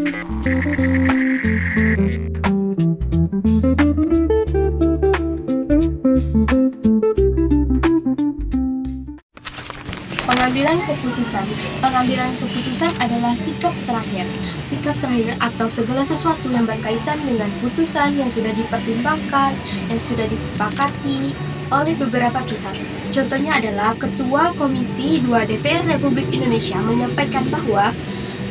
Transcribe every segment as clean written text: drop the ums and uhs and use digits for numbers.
Pengambilan keputusan adalah sikap terakhir. Sikap terakhir atau segala sesuatu yang berkaitan dengan putusan yang sudah dipertimbangkan, yang sudah disepakati oleh beberapa pihak. Contohnya adalah Ketua Komisi 2 DPR Republik Indonesia menyampaikan bahwa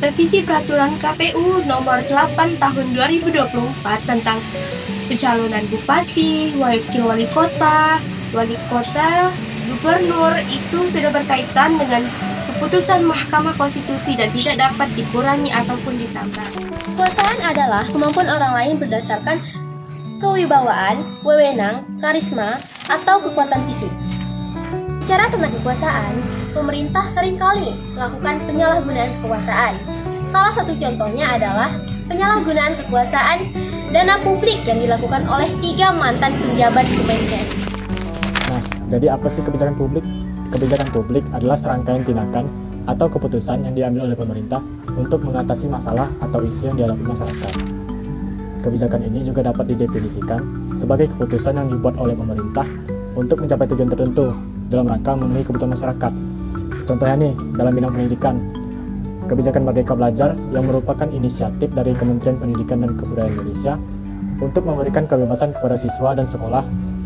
revisi peraturan KPU nomor 8 tahun 2024 tentang pencalonan bupati, wakil wali kota, gubernur itu sudah berkaitan dengan keputusan Mahkamah Konstitusi dan tidak dapat dikurangi ataupun ditambah. Kekuasaan adalah kemampuan orang lain berdasarkan kewibawaan, wewenang, karisma, atau kekuatan fisik. Bicara tentang kekuasaan, pemerintah seringkali melakukan penyalahgunaan kekuasaan. Salah satu contohnya adalah penyalahgunaan kekuasaan dana publik yang dilakukan oleh 3 mantan penjabat Kemenkes. Nah, jadi apa sih kebijakan publik? Kebijakan publik adalah serangkaian tindakan atau keputusan yang diambil oleh pemerintah untuk mengatasi masalah atau isu yang dihadapi masyarakat. Kebijakan ini juga dapat didefinisikan sebagai keputusan yang dibuat oleh pemerintah untuk mencapai tujuan tertentu dalam rangka memenuhi kebutuhan masyarakat. Contohnya nih, dalam bidang pendidikan, kebijakan Merdeka Belajar yang merupakan inisiatif dari Kementerian Pendidikan dan Kebudayaan Indonesia untuk memberikan kebebasan kepada siswa dan sekolah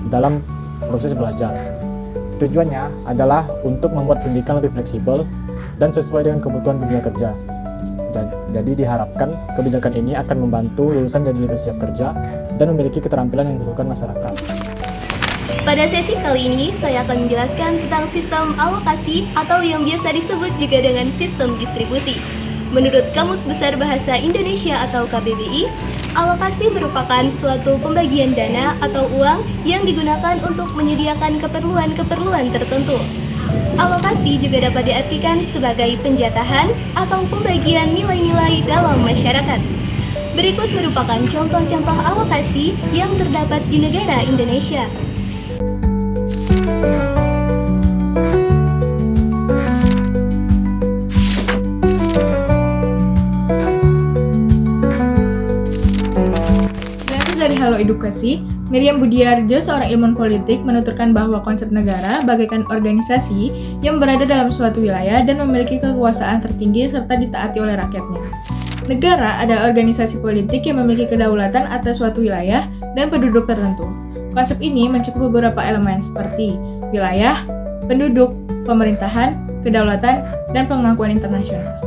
dalam proses belajar. Tujuannya adalah untuk membuat pendidikan lebih fleksibel dan sesuai dengan kebutuhan dunia kerja. Jadi diharapkan kebijakan ini akan membantu lulusan jadi lebih siap kerja dan memiliki keterampilan yang dibutuhkan masyarakat. Pada sesi kali ini, saya akan menjelaskan tentang sistem alokasi atau yang biasa disebut juga dengan sistem distribusi. Menurut Kamus Besar Bahasa Indonesia atau KBBI, alokasi merupakan suatu pembagian dana atau uang yang digunakan untuk menyediakan keperluan-keperluan tertentu. Alokasi juga dapat diartikan sebagai penjatahan atau pembagian nilai-nilai dalam masyarakat. Berikut merupakan contoh-contoh alokasi yang terdapat di negara Indonesia. Dari Halo Edukasi, Miriam Budiarjo, seorang ilmuwan politik, menuturkan bahwa konsep negara bagaikan organisasi yang berada dalam suatu wilayah dan memiliki kekuasaan tertinggi serta ditaati oleh rakyatnya. Negara adalah organisasi politik yang memiliki kedaulatan atas suatu wilayah dan penduduk tertentu. Konsep ini mencakup beberapa elemen seperti wilayah, penduduk, pemerintahan, kedaulatan, dan pengakuan internasional.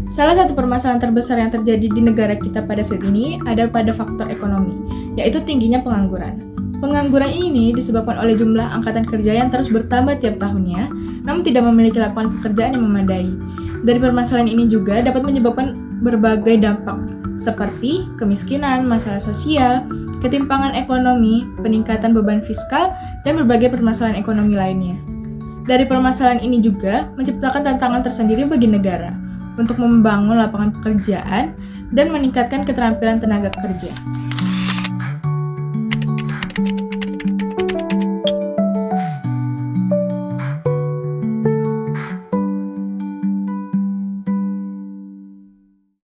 Salah satu permasalahan terbesar yang terjadi di negara kita pada saat ini ada pada faktor ekonomi, yaitu tingginya pengangguran. Pengangguran ini disebabkan oleh jumlah angkatan kerja yang terus bertambah tiap tahunnya, namun tidak memiliki lapangan pekerjaan yang memadai. Dari permasalahan ini juga dapat menyebabkan berbagai dampak, seperti kemiskinan, masalah sosial, ketimpangan ekonomi, peningkatan beban fiskal, dan berbagai permasalahan ekonomi lainnya. Dari permasalahan ini juga menciptakan tantangan tersendiri bagi negara untuk membangun lapangan pekerjaan dan meningkatkan keterampilan tenaga kerja.